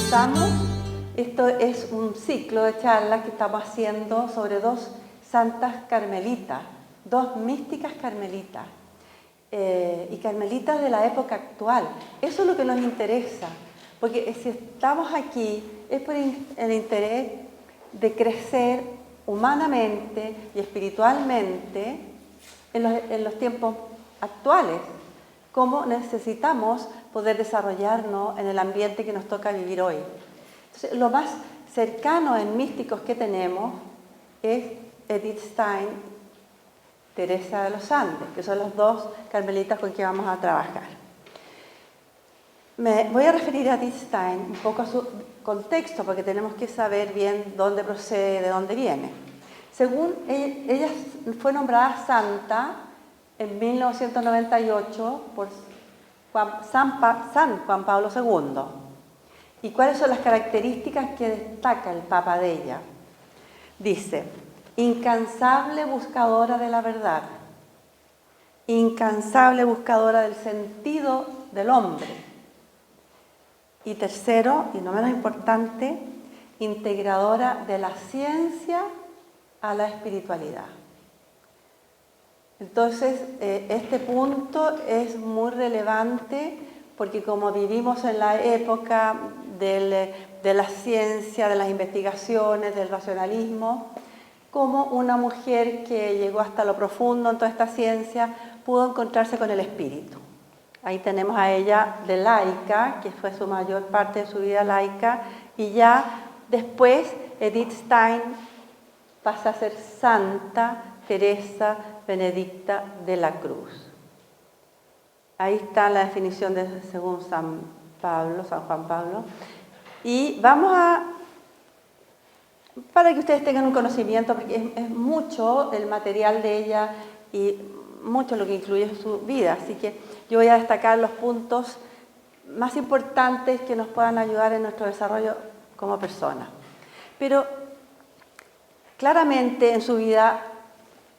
comenzamos. Esto es un ciclo de charlas que estamos haciendo sobre dos santas carmelitas, dos místicas carmelitas y carmelitas de la época actual. Eso es lo que nos interesa, porque si estamos aquí es por el interés de crecer humanamente y espiritualmente en los tiempos actuales, cómo necesitamos poder desarrollarnos en el ambiente que nos toca vivir hoy. Entonces, lo más cercano en místicos que tenemos es Edith Stein, Teresa de los Andes, que son las dos carmelitas con que vamos a trabajar. Me voy a referir a Edith Stein un poco a su contexto, porque tenemos que saber bien dónde procede, de dónde viene. Según ella fue nombrada santa en 1998 por San Juan Pablo II. ¿Y cuáles son las características que destaca el Papa de ella? Dice, incansable buscadora de la verdad, incansable buscadora del sentido del hombre. Y tercero, y no menos importante, integradora de la ciencia a la espiritualidad. Entonces, este punto es muy relevante porque como vivimos en la época de la ciencia, de las investigaciones, del racionalismo, como una mujer que llegó hasta lo profundo en toda esta ciencia pudo encontrarse con el espíritu. Ahí tenemos a ella de laica, que fue su mayor parte de su vida laica, y ya después Edith Stein pasa a ser Santa Teresa Benedicta de la Cruz. Ahí está la definición según San Juan Pablo. Y vamos para que ustedes tengan un conocimiento, porque es mucho el material de ella y mucho lo que incluye su vida. Así que yo voy a destacar los puntos más importantes que nos puedan ayudar en nuestro desarrollo como personas. Pero claramente en su vida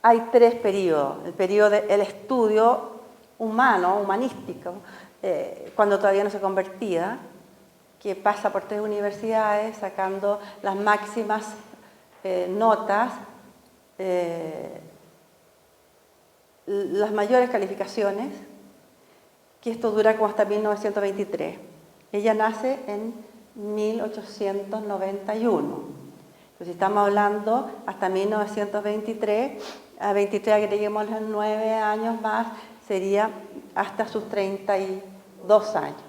hay tres periodos. El periodo del estudio humano, humanístico, cuando todavía no se convertía, que pasa por 3 universidades sacando las máximas notas, las mayores calificaciones, que esto dura como hasta 1923. Ella nace en 1891. Entonces estamos hablando hasta 1923, a 23 agreguemos los 9 años más, sería hasta sus 32 años.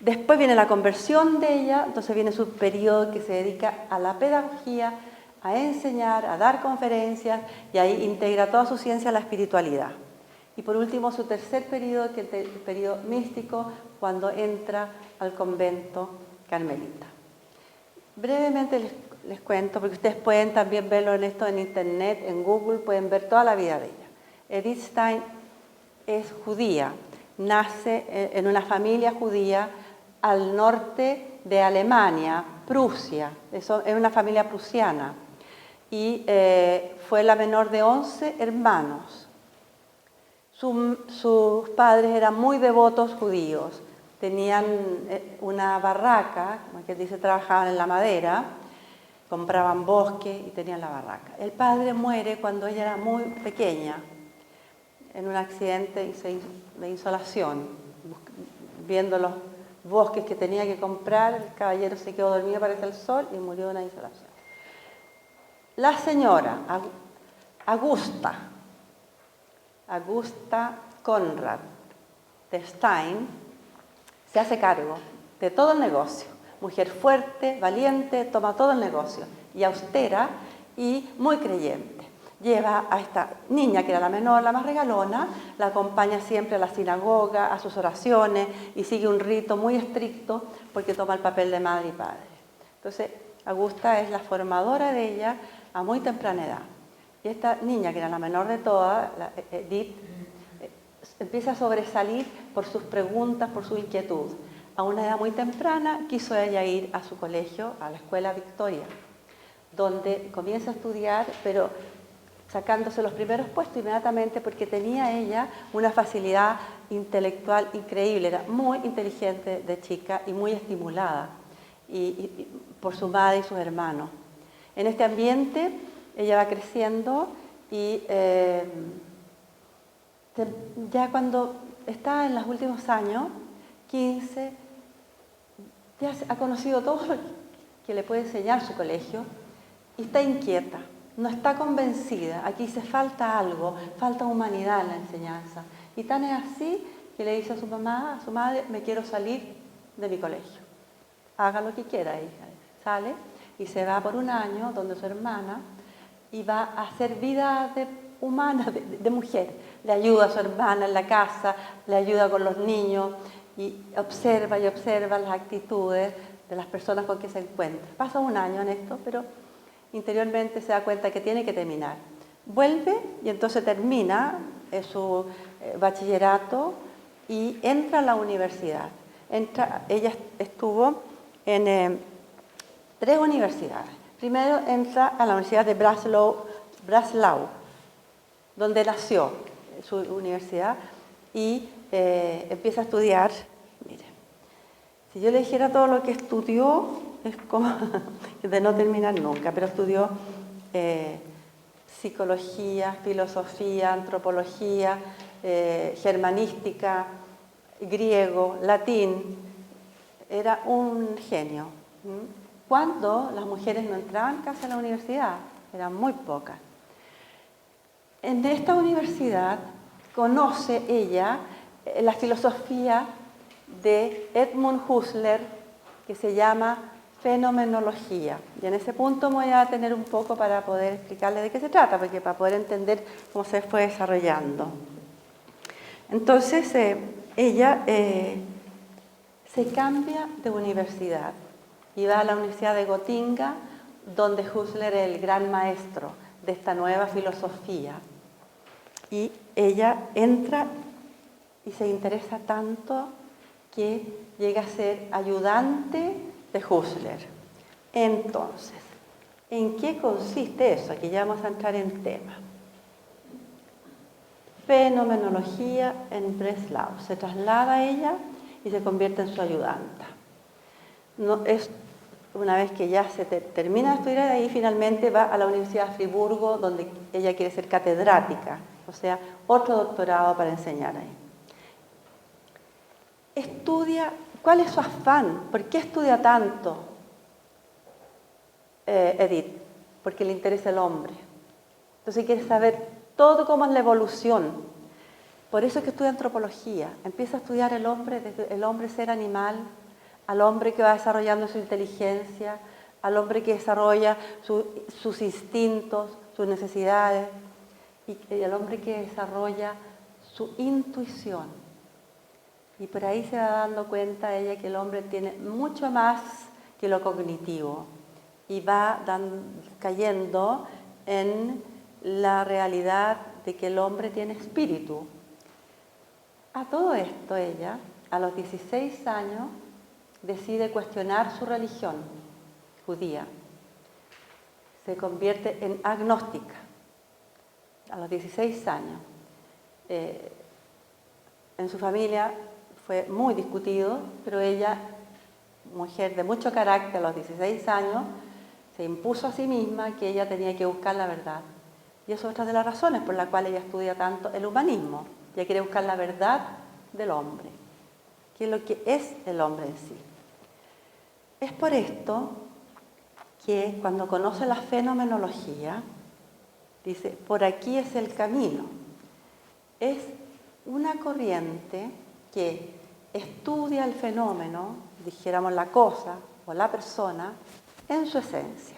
Después viene la conversión de ella, entonces viene su periodo que se dedica a la pedagogía, a enseñar, a dar conferencias, y ahí integra toda su ciencia a la espiritualidad. Y por último, su tercer periodo, que es el periodo místico, cuando entra al convento carmelita. Brevemente les cuento, porque ustedes pueden también verlo en esto en internet, en Google, pueden ver toda la vida de ella. Edith Stein es judía, nace en una familia judía al norte de Alemania, Prusia, es una familia prusiana, y fue la menor de 11 hermanos. Sus padres eran muy devotos judíos, tenían una barraca, como que dice, trabajaban en la madera, compraban bosque y tenían la barraca. El padre muere cuando ella era muy pequeña, en un accidente de insolación, viendo los bosques que tenía que comprar, el caballero se quedó dormido, parece el sol, y murió de una insolación. La señora Augusta Conrad de Stein se hace cargo de todo el negocio. Mujer fuerte, valiente, toma todo el negocio, y austera y muy creyente. Lleva a esta niña, que era la menor, la más regalona, la acompaña siempre a la sinagoga, a sus oraciones, y sigue un rito muy estricto porque toma el papel de madre y padre. Entonces, Augusta es la formadora de ella a muy temprana edad. Y esta niña, que era la menor de todas, Edith, empieza a sobresalir por sus preguntas, por su inquietud. A una edad muy temprana quiso ella ir a su colegio, a la Escuela Victoria, donde comienza a estudiar, pero sacándose los primeros puestos inmediatamente porque tenía ella una facilidad intelectual increíble, era muy inteligente de chica y muy estimulada. por su madre y sus hermanos. En este ambiente ella va creciendo y ya cuando está en los últimos años, 15, ya ha conocido todo lo que le puede enseñar su colegio y está inquieta, no está convencida. Aquí se falta algo, falta humanidad en la enseñanza. Y tan es así que le dice a su mamá, a su madre, me quiero salir de mi colegio. Haga lo que quiera, hija. Sale y se va por un año donde su hermana y va a hacer vida humana de mujer. Le ayuda a su hermana en la casa, le ayuda con los niños y observa las actitudes de las personas con que se encuentra. Pasa un año en esto, pero interiormente se da cuenta que tiene que terminar. Vuelve y entonces termina su bachillerato y entra a la universidad. Ella estuvo en 3 universidades. Primero entra a la Universidad de Breslau, donde nació su universidad, y empieza a estudiar. Mire, si yo le dijera todo lo que estudió, es como de no terminar nunca, pero estudió psicología, filosofía, antropología, germanística, griego, latín. Era un genio. Cuando las mujeres no entraban casi a la universidad, eran muy pocas. En esta universidad conoce ella la filosofía de Edmund Husserl, que se llama fenomenología. Y en ese punto me voy a detener un poco para poder explicarle de qué se trata, porque para poder entender cómo se fue desarrollando. Entonces, ella se cambia de universidad y va a la Universidad de Gotinga, donde Husserl es el gran maestro de esta nueva filosofía. Y ella entra y se interesa tanto que llega a ser ayudante de Husserl. Entonces, ¿en qué consiste eso? Aquí ya vamos a entrar en tema. Fenomenología en Breslau. Se traslada a ella y se convierte en su ayudanta. No, una vez que ya se termina de estudiar, ahí finalmente va a la Universidad de Friburgo, donde ella quiere ser catedrática, o sea, otro doctorado para enseñar ahí. Estudia, ¿cuál es su afán? ¿Por qué estudia tanto, Edith? Porque le interesa el hombre. Entonces quiere saber todo cómo es la evolución. Por eso es que estudia antropología. Empieza a estudiar el hombre, desde el hombre ser animal, al hombre que va desarrollando su inteligencia, al hombre que desarrolla sus instintos, sus necesidades, y al hombre que desarrolla su intuición. Y por ahí se va dando cuenta ella que el hombre tiene mucho más que lo cognitivo y va cayendo en la realidad de que el hombre tiene espíritu. A todo esto ella, a los 16 años, decide cuestionar su religión judía. Se convierte en agnóstica a los 16 años. En su familia fue muy discutido, pero ella, mujer de mucho carácter, a los 16 años, se impuso a sí misma que ella tenía que buscar la verdad. Y eso es otra de las razones por las cuales ella estudia tanto el humanismo. Ella quiere buscar la verdad del hombre, qué es lo que es el hombre en sí. Es por esto que cuando conoce la fenomenología, dice, por aquí es el camino. Es una corriente que estudia el fenómeno, dijéramos la cosa o la persona, en su esencia.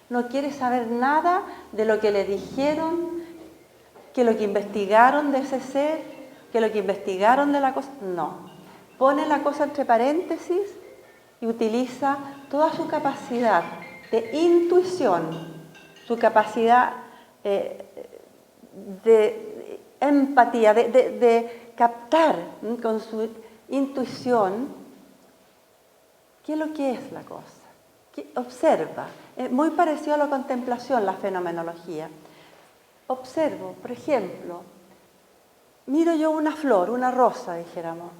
No quiere saber nada de lo que le dijeron, que lo que investigaron de ese ser, que lo que investigaron de la cosa. No. Pone la cosa entre paréntesis y utiliza toda su capacidad de intuición, su capacidad de empatía, de captar con su intuición qué es lo que es la cosa, que observa. Es muy parecido a la contemplación, la fenomenología. Observo, por ejemplo, miro yo una flor, una rosa, dijéramos.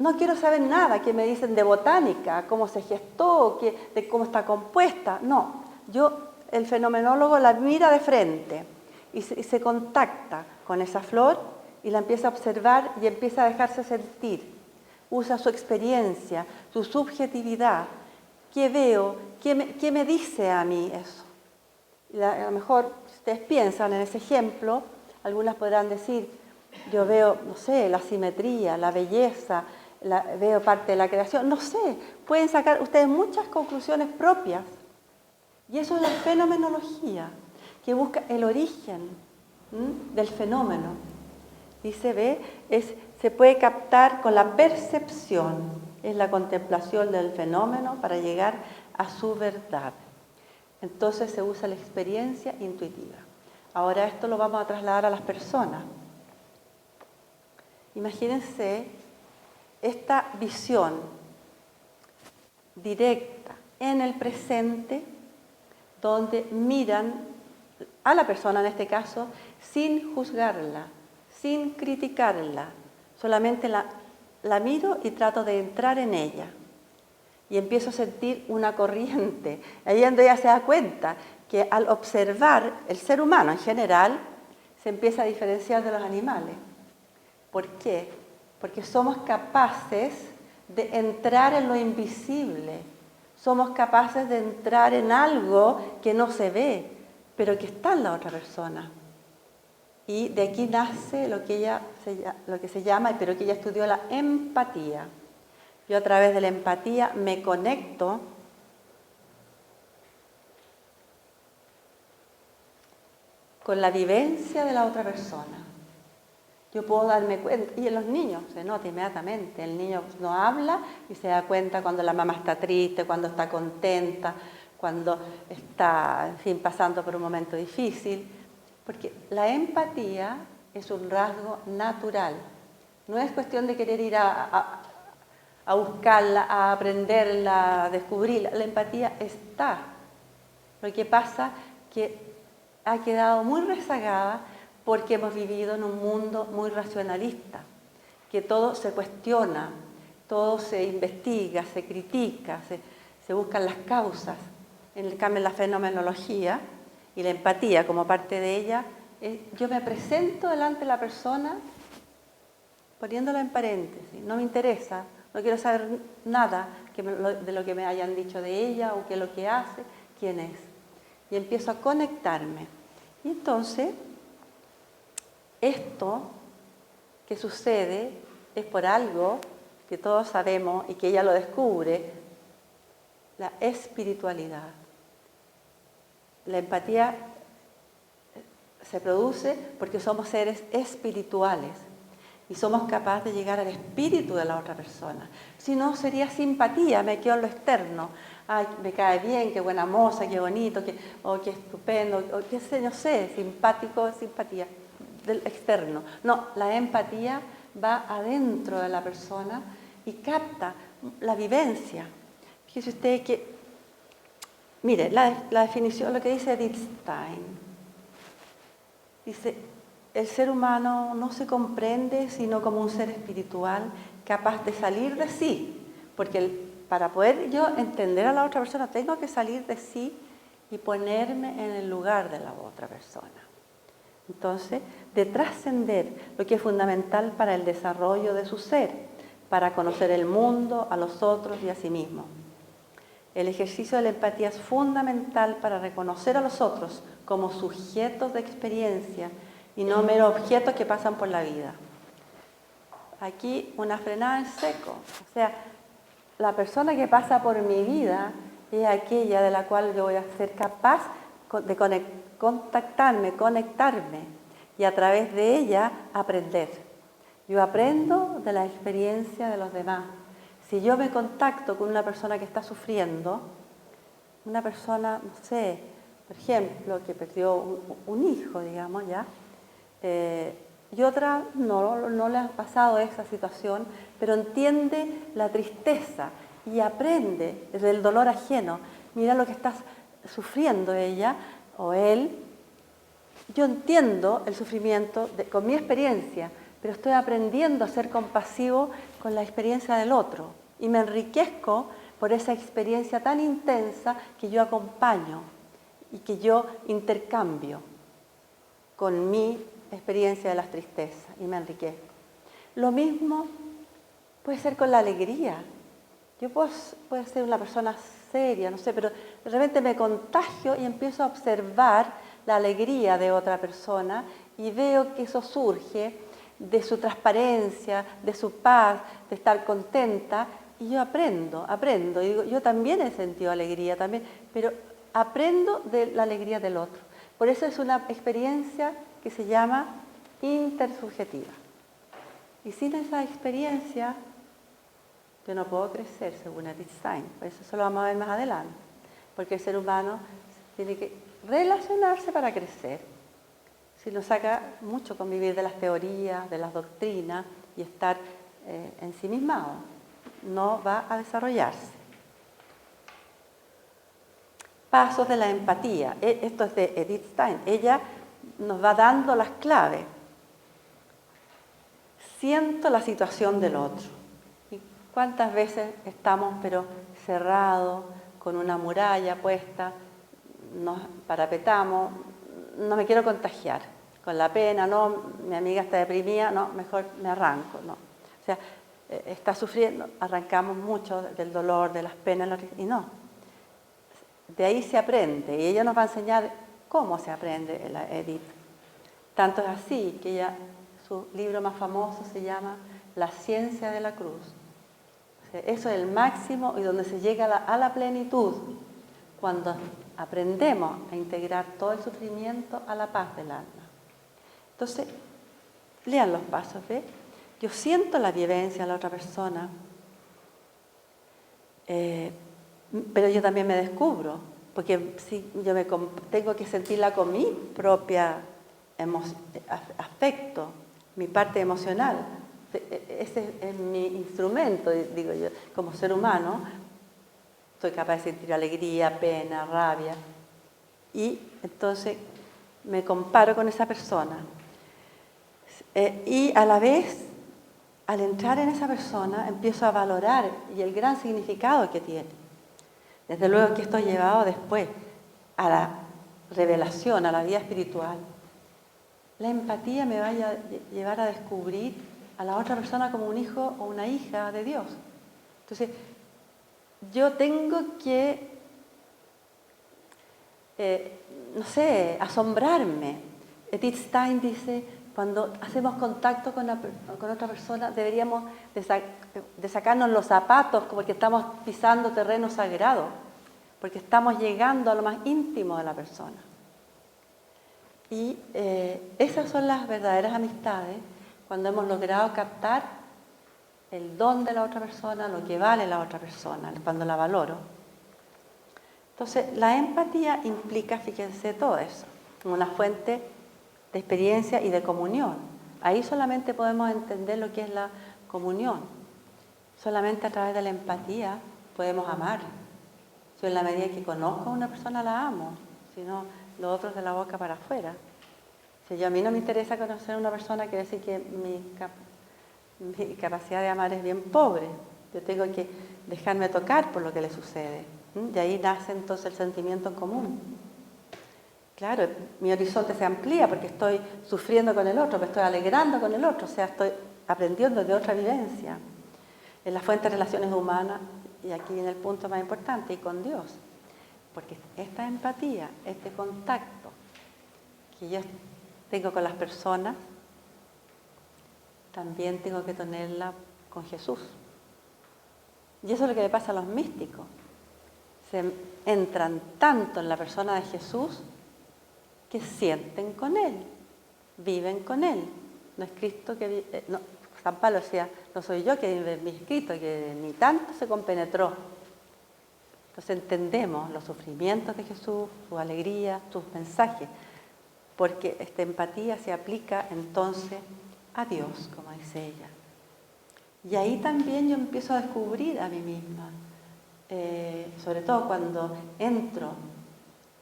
no quiero saber nada que me dicen de botánica, cómo se gestó, de cómo está compuesta. No, el fenomenólogo la mira de frente y se contacta con esa flor y la empieza a observar y empieza a dejarse sentir. Usa su experiencia, su subjetividad. ¿Qué veo? ¿Qué me dice a mí eso? A lo mejor, si ustedes piensan en ese ejemplo, algunas podrán decir, yo veo, no sé, la simetría, la belleza, veo parte de la creación, no sé, pueden sacar ustedes muchas conclusiones propias. Y eso es la fenomenología, que busca el origen del fenómeno. Dice, se puede captar con la percepción, es la contemplación del fenómeno para llegar a su verdad. Entonces se usa la experiencia intuitiva. Ahora esto lo vamos a trasladar a las personas. Imagínense esta visión directa en el presente, donde miran a la persona en este caso sin juzgarla, sin criticarla, solamente la miro y trato de entrar en ella. Y empiezo a sentir una corriente. Ahí es donde ella se da cuenta que al observar el ser humano en general, se empieza a diferenciar de los animales. ¿Por qué? Porque somos capaces de entrar en lo invisible. Somos capaces de entrar en algo que no se ve, pero que está en la otra persona. Y de aquí nace lo que se llama, pero que ella estudió, la empatía. Yo a través de la empatía me conecto con la vivencia de la otra persona. Yo puedo darme cuenta, y en los niños se nota inmediatamente, el niño no habla y se da cuenta cuando la mamá está triste, cuando está contenta, cuando está, en fin, pasando por un momento difícil, porque la empatía es un rasgo natural. No es cuestión de querer ir a buscarla, a aprenderla, a descubrirla. La empatía está. Lo que pasa es que ha quedado muy rezagada porque hemos vivido en un mundo muy racionalista, que todo se cuestiona, todo se investiga, se critica, se buscan las causas. En el cambio, la fenomenología y la empatía como parte de ella, yo me presento delante de la persona poniéndola en paréntesis, no me interesa, no quiero saber nada de lo que me hayan dicho de ella o qué es lo que hace, quién es. Y empiezo a conectarme. Y entonces, esto que sucede es por algo que todos sabemos y que ella lo descubre, la espiritualidad. La empatía se produce porque somos seres espirituales y somos capaces de llegar al espíritu de la otra persona. Si no, sería simpatía, me quedo en lo externo. Ay, me cae bien, qué buena moza, qué bonito, qué estupendo, o qué sé, no sé, simpático, simpatía del externo. No, la empatía va adentro de la persona y capta la vivencia. Fíjese usted que, mire, la definición, lo que dice Edith Stein, dice, el ser humano no se comprende sino como un ser espiritual capaz de salir de sí, porque para poder yo entender a la otra persona tengo que salir de sí y ponerme en el lugar de la otra persona. Entonces, de trascender lo que es fundamental para el desarrollo de su ser, para conocer el mundo, a los otros y a sí mismo. El ejercicio de la empatía es fundamental para reconocer a los otros como sujetos de experiencia y no meros objetos que pasan por la vida. Aquí una frenada en seco. O sea, la persona que pasa por mi vida es aquella de la cual yo voy a ser capaz de contactarme, conectarme y a través de ella aprender. Yo aprendo de la experiencia de los demás. Si yo me contacto con una persona que está sufriendo, una persona, no sé, por ejemplo, que perdió un hijo, digamos, ya, y otra no le ha pasado esa situación, pero entiende la tristeza y aprende del dolor ajeno. Mira lo que está sufriendo ella o él. Yo entiendo el sufrimiento con mi experiencia, pero estoy aprendiendo a ser compasivo con la experiencia del otro y me enriquezco por esa experiencia tan intensa que yo acompaño y que yo intercambio con mi experiencia de las tristezas y me enriquezco. Lo mismo puede ser con la alegría. Yo puedo ser una persona seria, no sé, pero de repente me contagio y empiezo a observar la alegría de otra persona y veo que eso surge de su transparencia, de su paz, de estar contenta, y yo aprendo, y digo, yo también he sentido alegría también, pero aprendo de la alegría del otro. Por eso es una experiencia que se llama intersubjetiva. Y sin esa experiencia, yo no puedo crecer, según Edith Stein. Por eso lo vamos a ver más adelante. Porque el ser humano tiene que relacionarse para crecer. Si nos saca mucho convivir de las teorías, de las doctrinas y estar ensimismado, no va a desarrollarse. Pasos de la empatía. Esto es de Edith Stein. Ella nos va dando las claves. Siento la situación del otro. ¿Y cuántas veces estamos pero cerrados, con una muralla puesta, nos parapetamos, no me quiero contagiar, con la pena, no, mi amiga está deprimida, no, mejor me arranco, no. O sea, está sufriendo, arrancamos mucho del dolor, de las penas, y no. De ahí se aprende, y ella nos va a enseñar cómo se aprende, la Edith. Tanto es así que ella, su libro más famoso se llama La ciencia de la cruz. O sea, eso es el máximo y donde se llega a la plenitud, cuando aprendemos a integrar todo el sufrimiento a la paz del alma. Entonces, lean los pasos, ¿ves? Yo siento la vivencia de la otra persona, pero yo también me descubro, porque si yo tengo que sentirla con mi propia afecto, mi parte emocional. Ese es mi instrumento, digo yo, como ser humano. Soy capaz de sentir alegría, pena, rabia. Y entonces me comparo con esa persona. Y a la vez, al entrar en esa persona, empiezo a valorar y el gran significado que tiene. Desde luego que esto ha llevado después a la revelación, a la vida espiritual. La empatía me va a llevar a descubrir a la otra persona como un hijo o una hija de Dios. Entonces, yo tengo que, no sé, asombrarme. Edith Stein dice, cuando hacemos contacto con otra persona, deberíamos de sacarnos los zapatos porque estamos pisando terreno sagrado, porque estamos llegando a lo más íntimo de la persona. Y esas son las verdaderas amistades, cuando hemos logrado captar el don de la otra persona, lo que vale la otra persona, cuando la valoro. Entonces, la empatía implica, fíjense, todo eso, una fuente de experiencia y de comunión. Ahí solamente podemos entender lo que es la comunión. Solamente a través de la empatía podemos amar. Yo en la medida que conozco a una persona la amo, si no, lo otro es de la boca para afuera. Si a mí no me interesa conocer a una persona, quiere decir que mi capacidad de amar es bien pobre. Yo tengo que dejarme tocar por lo que le sucede. Y ahí nace entonces el sentimiento en común. Claro, mi horizonte se amplía porque estoy sufriendo con el otro, me estoy alegrando con el otro, o sea, estoy aprendiendo de otra vivencia. En la fuente de relaciones humanas, y aquí viene el punto más importante, y con Dios. Porque esta empatía, este contacto que yo tengo con las personas, también tengo que tenerla con Jesús. Y eso es lo que le pasa a los místicos. Se entran tanto en la persona de Jesús que sienten con Él, viven con Él. No es Cristo que no, San Pablo decía, no soy yo que vive en mi Cristo, que ni tanto se compenetró. Entonces entendemos los sufrimientos de Jesús, su alegría, sus mensajes, porque esta empatía se aplica entonces a Dios, como dice ella. Y ahí también yo empiezo a descubrir a mí misma, sobre todo cuando entro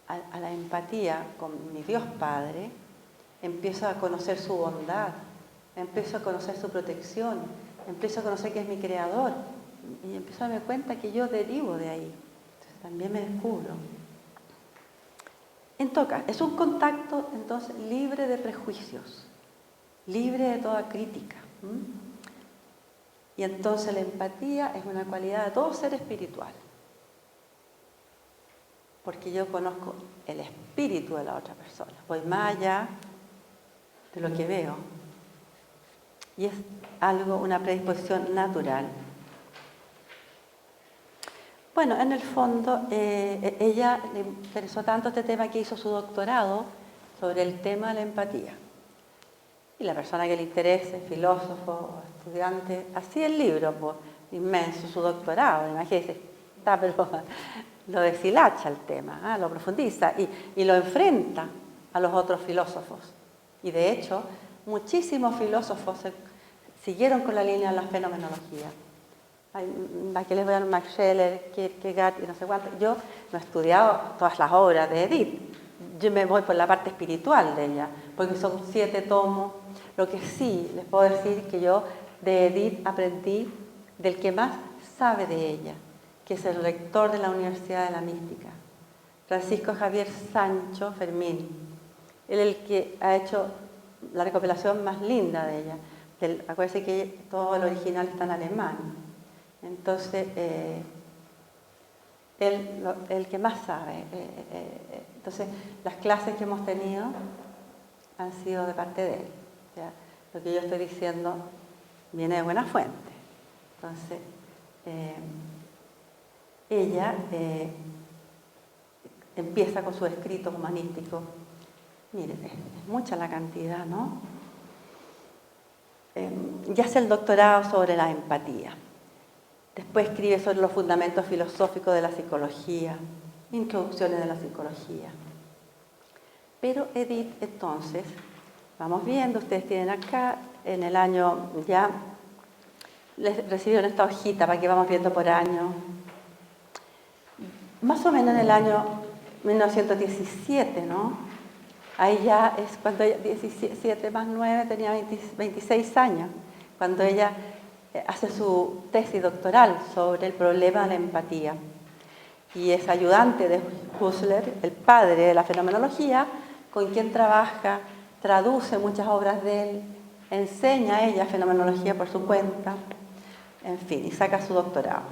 a la empatía con mi Dios Padre, empiezo a conocer su bondad, empiezo a conocer su protección, empiezo a conocer que es mi creador y empiezo a darme cuenta que yo derivo de ahí. Entonces también me descubro. En todo caso, es un contacto entonces libre de prejuicios, libre de toda crítica. Y entonces la empatía es una cualidad de todo ser espiritual. Porque yo conozco el espíritu de la otra persona. Voy más allá de lo que veo. Y es algo, una predisposición natural. Bueno, en el fondo, ella le interesó tanto este tema que hizo su doctorado sobre el tema de la empatía. Y la persona que le interese, filósofo, estudiante, así el libro, pues, inmenso, su doctorado, imagínense, está, pero lo deshilacha el tema, lo profundiza y lo enfrenta a los otros filósofos. Y de hecho, muchísimos filósofos siguieron con la línea de la fenomenología. Aquí les voy a Max Scheler, Kierkegaard y no sé cuánto. Yo no he estudiado todas las obras de Edith. Yo me voy por la parte espiritual de ella, porque son 7 tomos. Lo que sí les puedo decir que yo de Edith aprendí del que más sabe de ella, que es el rector de la Universidad de la Mística, Francisco Javier Sancho Fermín. Él es el que ha hecho la recopilación más linda de ella. Acuérdense que todo el original está en alemán. Entonces, él el que más sabe. Entonces, las clases que hemos tenido han sido de parte de él. O sea, lo que yo estoy diciendo viene de buena fuente. Entonces, ella empieza con sus escritos humanísticos. Miren, es mucha la cantidad, ¿no? Y hace el doctorado sobre la empatía. Después escribe sobre los fundamentos filosóficos de la psicología, introducciones de la psicología. Pero Edith, entonces, vamos viendo, ustedes tienen acá, en el año, ya les recibieron esta hojita para que vamos viendo por año. Más o menos en el año 1917, ¿no? Ahí ya es cuando ella, 17 más 9, tenía 26 años, cuando ella hace su tesis doctoral sobre el problema de la empatía. Y es ayudante de Husserl, el padre de la fenomenología, con quien trabaja, traduce muchas obras de él, enseña a ella fenomenología por su cuenta, en fin, y saca su doctorado.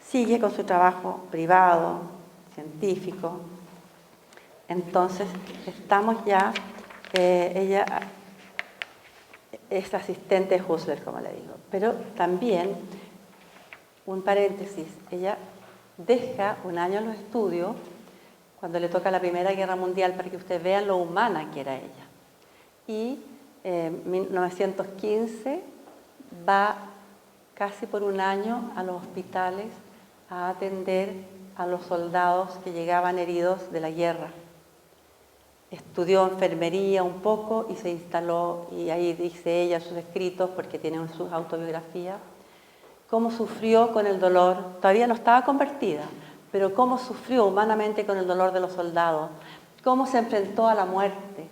Sigue con su trabajo privado, científico. Entonces, estamos ya, ella es asistente de Husserl, como le digo. Pero también, un paréntesis, ella deja un año en los estudios cuando le toca la Primera Guerra Mundial para que ustedes vean lo humana que era ella. Y en 1915 va casi por un año a los hospitales a atender a los soldados que llegaban heridos de la guerra. Estudió enfermería un poco y se instaló, y ahí dice ella sus escritos, porque tiene sus autobiografías, cómo sufrió con el dolor, todavía no estaba convertida, pero cómo sufrió humanamente con el dolor de los soldados, cómo se enfrentó a la muerte,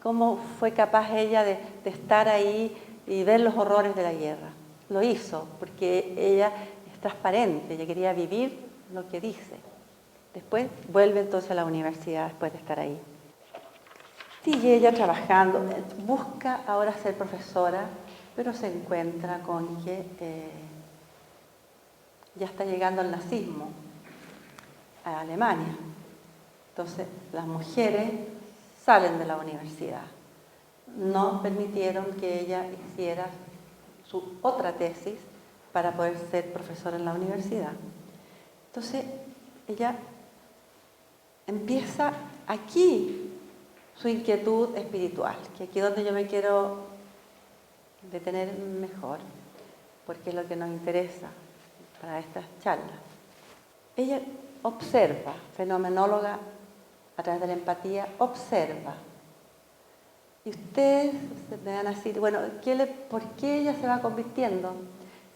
cómo fue capaz ella de estar ahí y ver los horrores de la guerra. Lo hizo porque ella es transparente, ella quería vivir lo que dice. Después vuelve entonces a la universidad después de estar ahí. Sigue ella trabajando, busca ahora ser profesora, pero se encuentra con que ya está llegando el nazismo a Alemania. Entonces, las mujeres salen de la universidad. No permitieron que ella hiciera su otra tesis para poder ser profesora en la universidad. Entonces, ella empieza aquí su inquietud espiritual, que aquí es donde yo me quiero detener mejor, porque es lo que nos interesa para estas charlas. Ella observa, fenomenóloga a través de la empatía, observa. Y ustedes me van a decir, bueno, ¿por qué ella se va convirtiendo?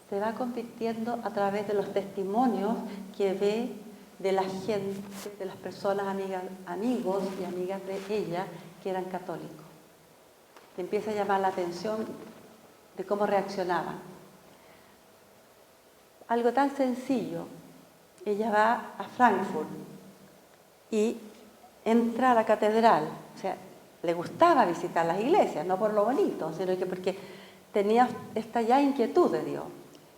Se va convirtiendo a través de los testimonios que ve de la gente, de las personas amigos y amigas de ella que eran católicos. Le empieza a llamar la atención de cómo reaccionaban. algo tan sencillo. Ella va a Frankfurt y entra a la catedral. O sea, le gustaba visitar las iglesias, no por lo bonito, sino que porque tenía esta ya inquietud de Dios.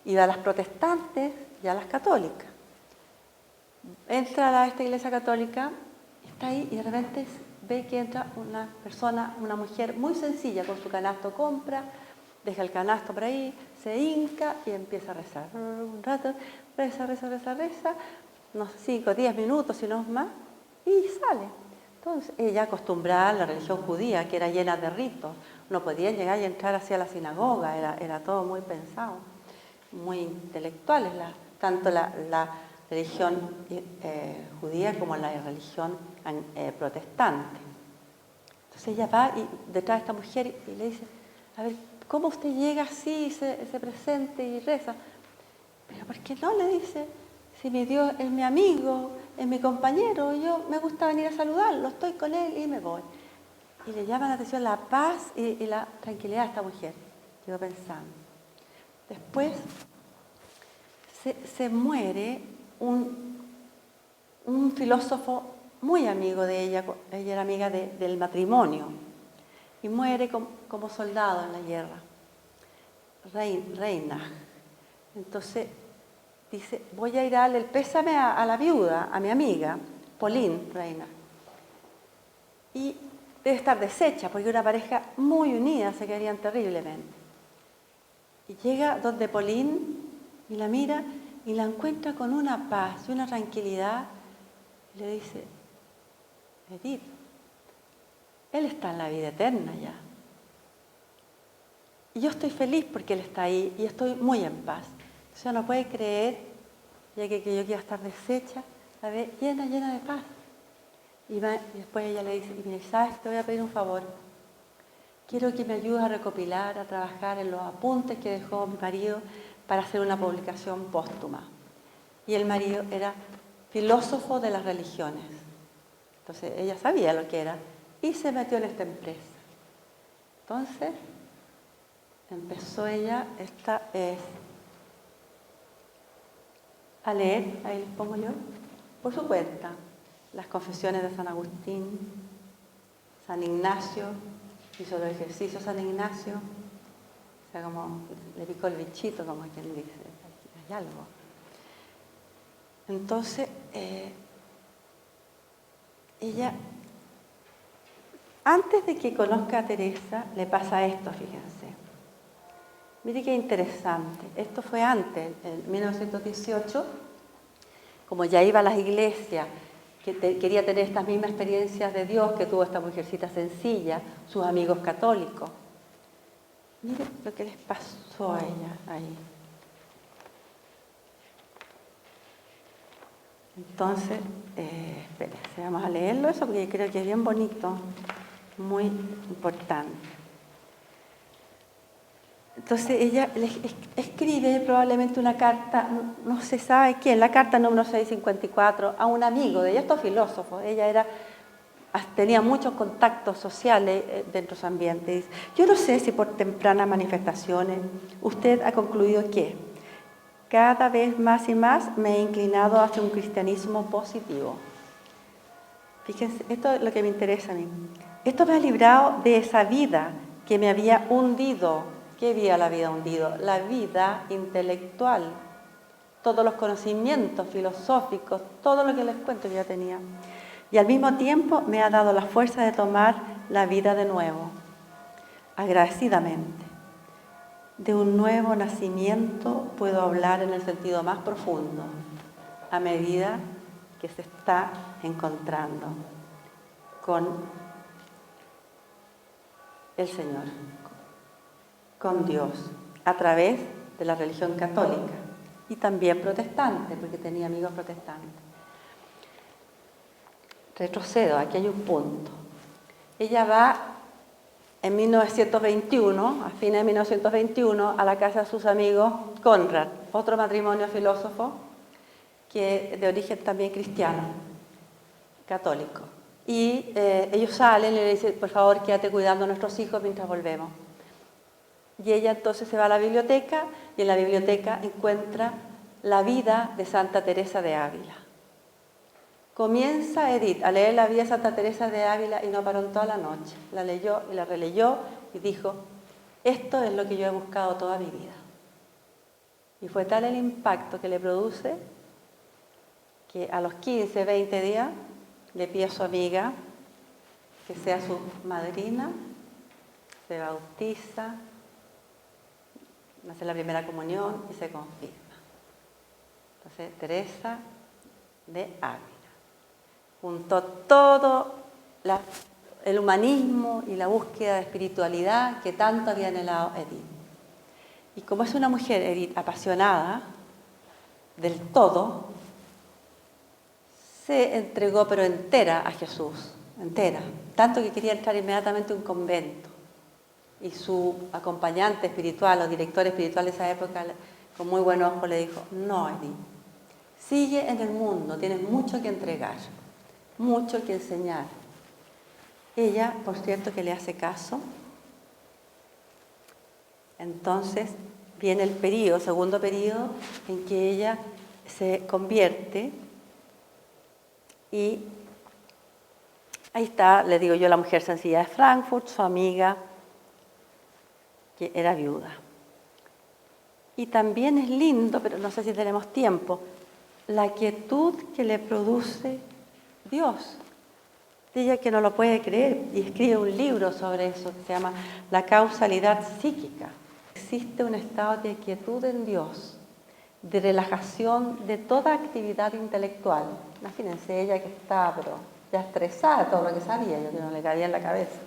Iba a las protestantes y a las católicas. Entra a esta iglesia católica, está ahí y de repente ve que entra una persona, una mujer muy sencilla con su canasto, compra, deja el canasto por ahí, se hinca y empieza a rezar. Un rato, reza, unos 5 o 10 minutos, si no es más, y sale. Entonces, ella acostumbrada a la religión judía, que era llena de ritos, no podía llegar y entrar hacia la sinagoga, era todo muy pensado, muy intelectuales, tanto la religión judía como la religión protestante. Entonces ella va y detrás de esta mujer y le dice, a ver, ¿cómo usted llega así, se presente y reza? Pero ¿por qué no? Le dice, si mi Dios es mi amigo, es mi compañero, yo me gusta venir a saludarlo, estoy con él y me voy. Y le llama la atención la paz y la tranquilidad de esta mujer. Quedo pensando. Después se muere un filósofo muy amigo de ella era amiga del matrimonio, y muere como soldado en la guerra, Reinach. Entonces dice, voy a ir a darle el pésame a la viuda, a mi amiga, Pauline Reinach. Y debe estar deshecha, porque una pareja muy unida, se querían terriblemente. Y llega donde Pauline y la mira y la encuentra con una paz y una tranquilidad. Y le dice, Edith, él está en la vida eterna ya. Y yo estoy feliz porque él está ahí y estoy muy en paz. Entonces uno puede creer, ya que yo quiero estar deshecha, la ve llena de paz. Y después ella le dice, mira, ¿sabes? Te voy a pedir un favor. Quiero que me ayudes a recopilar, a trabajar en los apuntes que dejó mi marido para hacer una publicación póstuma. Y el marido era filósofo de las religiones. Entonces ella sabía lo que era y se metió en esta empresa. Entonces empezó ella a leer, ahí les pongo yo, por su cuenta, las confesiones de San Agustín, San Ignacio, hizo los ejercicios San Ignacio, o sea, como le picó el bichito, como quien dice, hay algo. Entonces, ella, antes de que conozca a Teresa, le pasa esto, fíjense. Mire qué interesante. Esto fue antes, en 1918, como ya iba a las iglesias, quería tener estas mismas experiencias de Dios que tuvo esta mujercita sencilla, sus amigos católicos. Mire lo que les pasó a ella ahí. Entonces, espérense, vamos a leerlo eso porque creo que es bien bonito, muy importante. Entonces ella escribe probablemente una carta, no se sabe quién, la carta número 654, a un amigo de ella, estos filósofos. Ella tenía muchos contactos sociales dentro de su ambiente. Yo no sé si por tempranas manifestaciones usted ha concluido que cada vez más y más me he inclinado hacia un cristianismo positivo. Fíjense, esto es lo que me interesa a mí. Esto me ha librado de esa vida que me había hundido. ¿Qué vida la vida hundido? La vida intelectual. Todos los conocimientos filosóficos, todo lo que les cuento que ya tenía. Y al mismo tiempo me ha dado la fuerza de tomar la vida de nuevo, agradecidamente. De un nuevo nacimiento puedo hablar en el sentido más profundo, a medida que se está encontrando con el Señor, con Dios, a través de la religión católica y también protestante, porque tenía amigos protestantes. Retrocedo, aquí hay un punto. Ella va en 1921, a fines de 1921, a la casa de sus amigos Conrad, otro matrimonio filósofo que de origen también cristiano, católico. Y ellos salen y le dicen, por favor, quédate cuidando a nuestros hijos mientras volvemos. Y ella entonces se va a la biblioteca y en la biblioteca encuentra la vida de Santa Teresa de Ávila. Comienza Edith a leer la vida de Santa Teresa de Ávila y no paró en toda la noche. La leyó y la releyó y dijo, esto es lo que yo he buscado toda mi vida. Y fue tal el impacto que le produce que a los 15, 20 días le pide a su amiga que sea su madrina, se bautiza, hace la primera comunión y se confirma. Entonces, Teresa de Ávila juntó todo el humanismo y la búsqueda de espiritualidad que tanto había anhelado Edith. Y como es una mujer, Edith, apasionada del todo, se entregó pero entera a Jesús, entera, tanto que quería entrar inmediatamente a un convento. Y su acompañante espiritual o director espiritual de esa época, con muy buen ojo, le dijo, no, Edith, sigue en el mundo, tienes mucho que entregar, mucho que enseñar. Ella, por cierto, que le hace caso. Entonces viene el periodo, segundo periodo, en que ella se convierte y ahí está, le digo yo, la mujer sencilla de Frankfurt, su amiga, que era viuda. Y también es lindo, pero no sé si tenemos tiempo, la quietud que le produce Dios. Ella que no lo puede creer y escribe un libro sobre eso que se llama La causalidad psíquica. Existe un estado de quietud en Dios, de relajación de toda actividad intelectual. Imagínense ella que estaba pero ya estresada de todo lo que sabía, yo que no le cabía en la cabeza.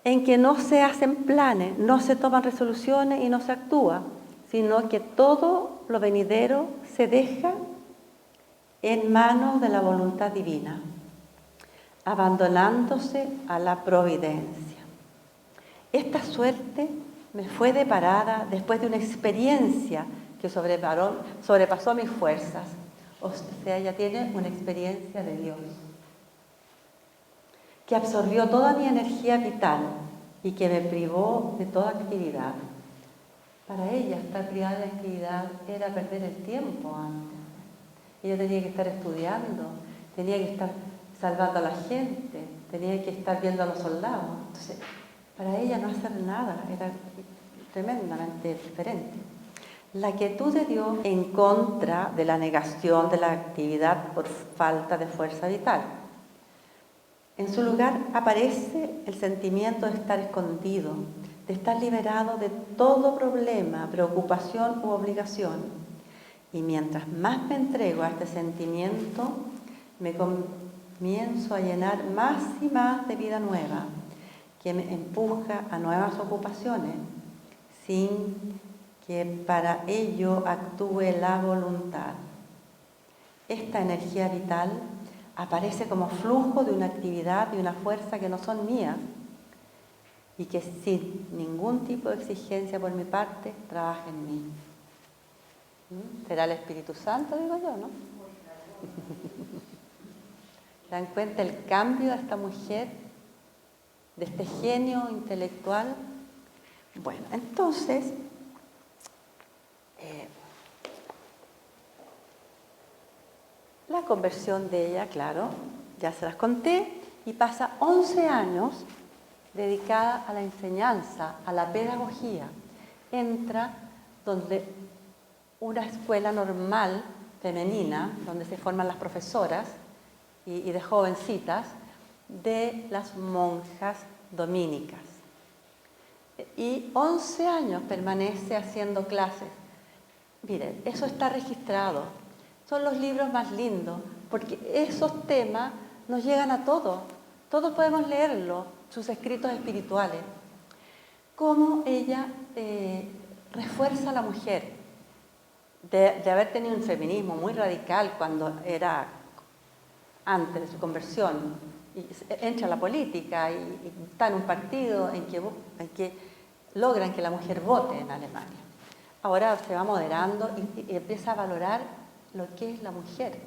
En que no se hacen planes, no se toman resoluciones y no se actúa, sino que todo lo venidero se deja en manos de la voluntad divina, abandonándose a la providencia. Esta suerte me fue deparada después de una experiencia que sobrepasó mis fuerzas. O sea, ella tiene una experiencia de Dios que absorbió toda mi energía vital y que me privó de toda actividad. Para ella, estar privada de actividad era perder el tiempo antes. Ella tenía que estar estudiando, tenía que estar salvando a la gente, tenía que estar viendo a los soldados. Entonces, para ella no hacer nada era tremendamente diferente. La quietud de Dios en contra de la negación de la actividad por falta de fuerza vital. En su lugar aparece el sentimiento de estar escondido, de estar liberado de todo problema, preocupación u obligación. Y mientras más me entrego a este sentimiento, me comienzo a llenar más y más de vida nueva, que me empuja a nuevas ocupaciones, sin que para ello actúe la voluntad. Esta energía vital aparece como flujo de una actividad y una fuerza que no son mías y que sin ningún tipo de exigencia por mi parte trabaja en mí. ¿Será el Espíritu Santo, digo yo, no? ¿Se dan cuenta el cambio de esta mujer, de este genio intelectual? Bueno, entonces, la conversión de ella, claro, ya se las conté, y pasa 11 años dedicada a la enseñanza, a la pedagogía. Entra donde una escuela normal, femenina, donde se forman las profesoras y de jovencitas, de las monjas dominicas. Y 11 años permanece haciendo clases. Miren, eso está registrado. Son los libros más lindos, porque esos temas nos llegan a todos. Todos podemos leerlos, sus escritos espirituales. Cómo ella refuerza a la mujer de haber tenido un feminismo muy radical cuando era antes de su conversión. Y entra a la política y está en un partido en que logran que la mujer vote en Alemania. Ahora se va moderando y empieza a valorar lo que es la mujer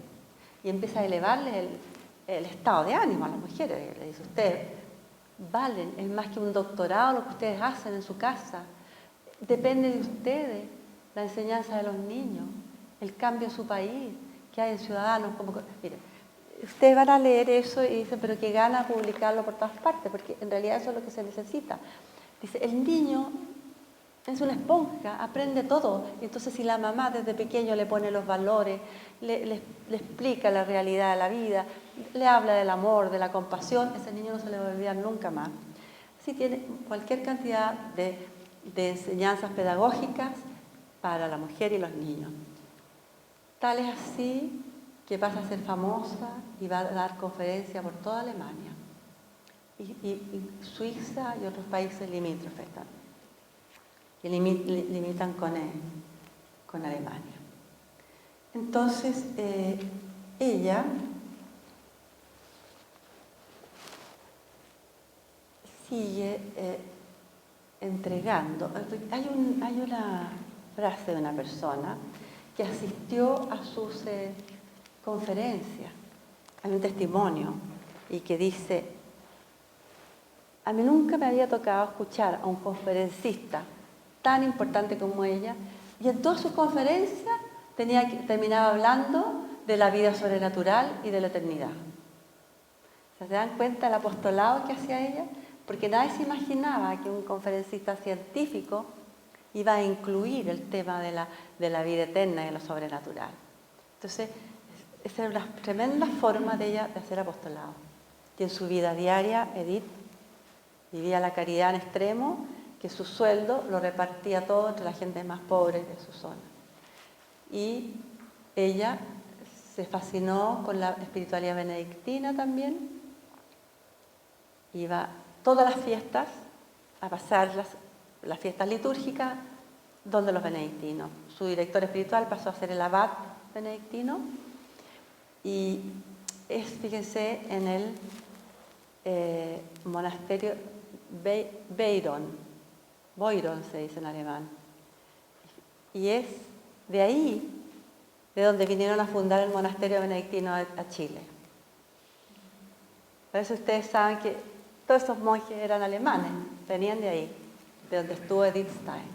y empieza a elevarle el estado de ánimo a las mujeres. Le dice, ustedes valen, es más que un doctorado lo que ustedes hacen en su casa, depende de ustedes, la enseñanza de los niños, el cambio en su país, que hay en Ciudadanos. Mire, ustedes van a leer eso y dicen, pero qué gana publicarlo por todas partes, porque en realidad eso es lo que se necesita. Dice, el niño es una esponja, aprende todo. Entonces, si la mamá desde pequeño le pone los valores, le explica la realidad de la vida, le habla del amor, de la compasión, ese niño no se le va a olvidar nunca más. Así tiene cualquier cantidad de enseñanzas pedagógicas para la mujer y los niños. Tal es así que pasa a ser famosa y va a dar conferencias por toda Alemania, y Suiza y otros países limítrofes también, que limitan con Alemania. Entonces, ella sigue entregando. Hay una frase de una persona que asistió a sus conferencias, hay un testimonio, y que dice, a mí nunca me había tocado escuchar a un conferencista tan importante como ella, y en todas sus conferencias terminaba hablando de la vida sobrenatural y de la eternidad. ¿Se dan cuenta del apostolado que hacía ella? Porque nadie se imaginaba que un conferencista científico iba a incluir el tema de la vida eterna y de lo sobrenatural. Entonces, esa era una tremenda forma de ella de hacer apostolado. Y en su vida diaria, Edith vivía la caridad en extremo, que su sueldo lo repartía todo entre la gente más pobre de su zona. Y ella se fascinó con la espiritualidad benedictina también. Iba todas las fiestas a pasar las fiestas litúrgicas donde los benedictinos. Su director espiritual pasó a ser el abad benedictino, y fíjense, en el monasterio Boiron se dice en alemán, y es de ahí de donde vinieron a fundar el monasterio benedictino a Chile. Por eso ustedes saben que todos esos monjes eran alemanes, venían de ahí, de donde estuvo Edith Stein.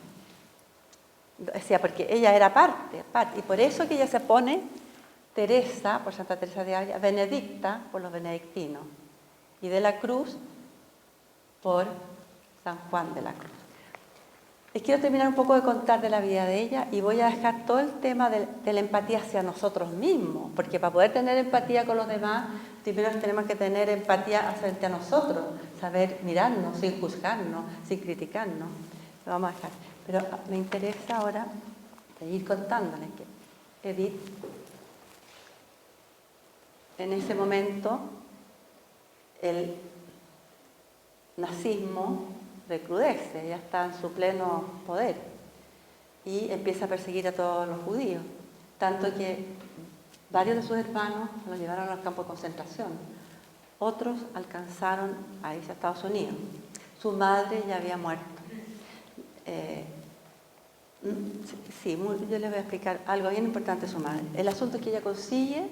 Decía, porque ella era parte, y por eso que ella se pone Teresa, por Santa Teresa de Ávila, Benedicta, por los benedictinos, y de la Cruz, por San Juan de la Cruz. Les quiero terminar un poco de contar de la vida de ella, y voy a dejar todo el tema de la empatía hacia nosotros mismos, porque para poder tener empatía con los demás, primero tenemos que tener empatía frente a nosotros, saber mirarnos sin juzgarnos, sin criticarnos. Lo vamos a dejar. Pero me interesa ahora seguir contándoles que Edith, en ese momento, el nazismo recrudece, ya está en su pleno poder, y empieza a perseguir a todos los judíos, tanto que varios de sus hermanos los llevaron a los campos de concentración, otros alcanzaron a irse a Estados Unidos. Su madre ya había muerto. Yo les voy a explicar algo bien importante de su madre. El asunto es que ella consigue,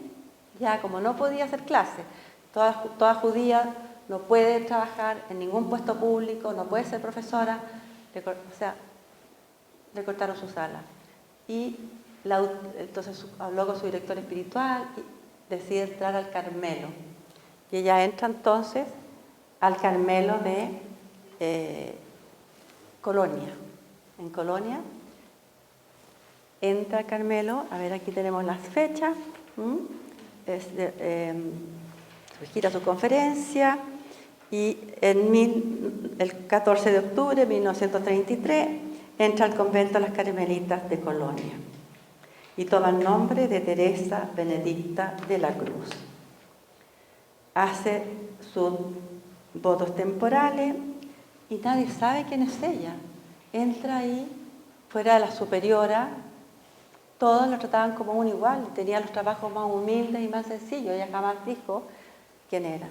ya como no podía hacer clases, toda judía no puede trabajar en ningún puesto público, no puede ser profesora, le cortaron su sala. Y entonces habló con su director espiritual y decide entrar al Carmelo. Y ella entra entonces al Carmelo de Colonia. En Colonia entra al Carmelo, a ver, aquí tenemos las fechas, gira su conferencia, y el 14 de octubre de 1933 entra al convento de las Carmelitas de Colonia y toma el nombre de Teresa Benedicta de la Cruz. Hace sus votos temporales y nadie sabe quién es ella. Entra ahí, fuera de la superiora, todos la trataban como un igual, tenía los trabajos más humildes y más sencillos, ella jamás dijo quién era.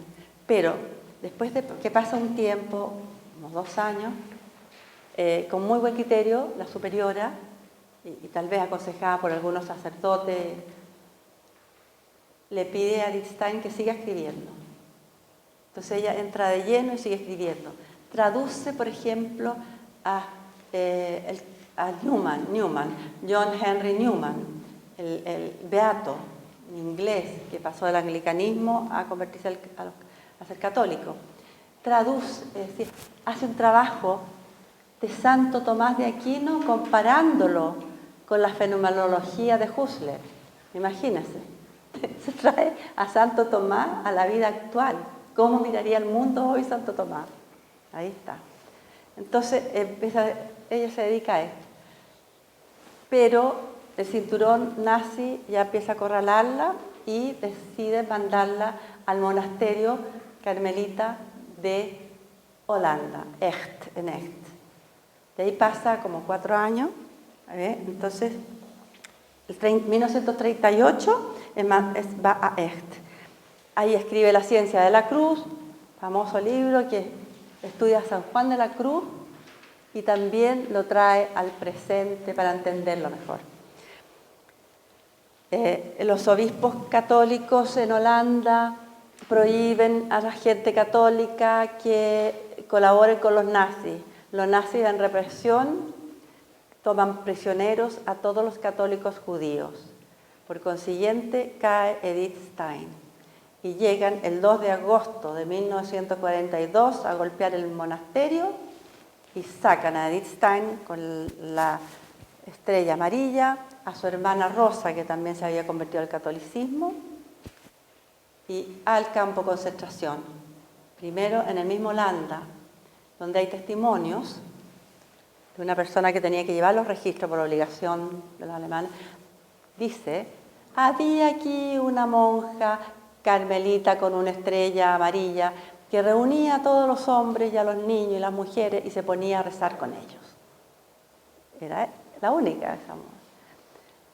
Pero después de que pasa un tiempo, unos 2 años, con muy buen criterio, la superiora, y tal vez aconsejada por algunos sacerdotes, le pide a Edith Stein que siga escribiendo. Entonces ella entra de lleno y sigue escribiendo. Traduce, por ejemplo, a Newman, John Henry Newman, el beato inglés que pasó del anglicanismo a convertirse a ser católico. Traduce, es decir, hace un trabajo de Santo Tomás de Aquino comparándolo con la fenomenología de Husserl. Imagínense, se trae a Santo Tomás a la vida actual. ¿Cómo miraría el mundo hoy Santo Tomás? Ahí está. Entonces, ella se dedica a esto. Pero el cinturón nazi ya empieza a acorralarla y decide mandarla al monasterio carmelita de Holanda, en Echt. De ahí pasa como 4 años. Entonces, en 1938 va a Echt. Ahí escribe La ciencia de la cruz, famoso libro que estudia a San Juan de la Cruz y también lo trae al presente para entenderlo mejor. Los obispos católicos en Holanda prohíben a la gente católica que colabore con los nazis. Los nazis en represión toman prisioneros a todos los católicos judíos. Por consiguiente, cae Edith Stein y llegan el 2 de agosto de 1942 a golpear el monasterio y sacan a Edith Stein con la estrella amarilla, a su hermana Rosa, que también se había convertido al catolicismo, y al campo de concentración. Primero en el mismo Holanda, donde hay testimonios de una persona que tenía que llevar los registros por obligación de los alemanes. Dice, había aquí una monja carmelita con una estrella amarilla que reunía a todos los hombres y a los niños y las mujeres y se ponía a rezar con ellos. Era la única, esa monja.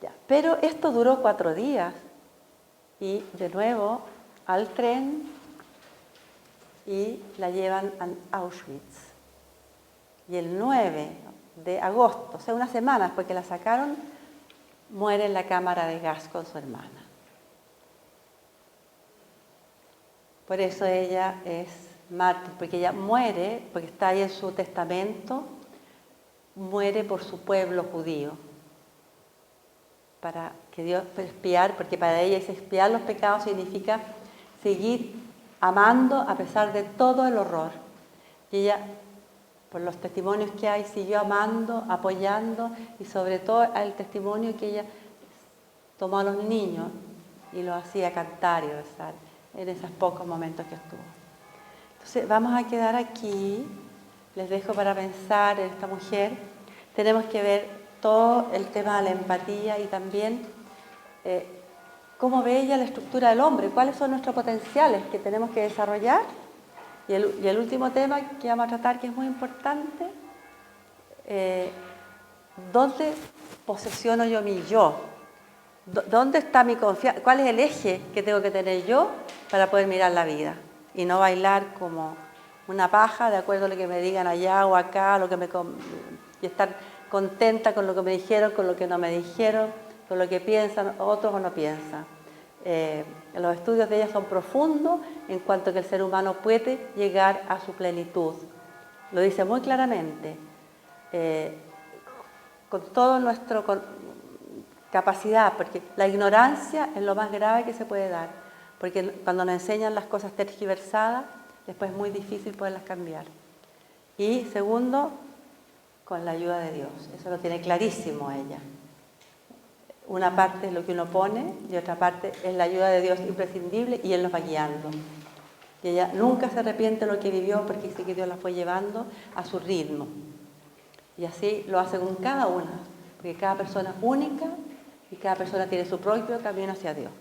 Ya. Pero esto duró 4 días y de nuevo al tren y la llevan a Auschwitz. Y el 9 de agosto, o sea, 1 semana después que la sacaron, muere en la cámara de gas con su hermana. Por eso ella es mártir, porque ella muere, porque está ahí en su testamento, muere por su pueblo judío. Para que Dios expiar, porque para ella expiar los pecados significa seguir amando a pesar de todo el horror. Y ella, por los testimonios que hay, siguió amando, apoyando y sobre todo el testimonio que ella tomó a los niños y los hacía cantar y rezar en esos pocos momentos que estuvo. Entonces vamos a quedar aquí, les dejo para pensar en esta mujer. Tenemos que ver todo el tema de la empatía y también cómo ve ella la estructura del hombre, cuáles son nuestros potenciales que tenemos que desarrollar. Y el último tema que vamos a tratar, que es muy importante, ¿dónde posesiono yo mi yo? ¿Dónde está mi confianza? ¿Cuál es el eje que tengo que tener yo para poder mirar la vida? Y no bailar como una paja de acuerdo a lo que me digan allá o acá, y estar contenta con lo que me dijeron, con lo que no me dijeron, con lo que piensan otros o no piensan. Los estudios de ella son profundos en cuanto a que el ser humano puede llegar a su plenitud. Lo dice muy claramente. Con toda nuestra capacidad, porque la ignorancia es lo más grave que se puede dar, porque cuando nos enseñan las cosas tergiversadas, después es muy difícil poderlas cambiar. Y segundo, con la ayuda de Dios. Eso lo tiene clarísimo ella. Una parte es lo que uno pone y otra parte es la ayuda de Dios imprescindible y Él nos va guiando. Y ella nunca se arrepiente de lo que vivió porque dice que Dios la fue llevando a su ritmo. Y así lo hace con cada una, porque cada persona es única y cada persona tiene su propio camino hacia Dios.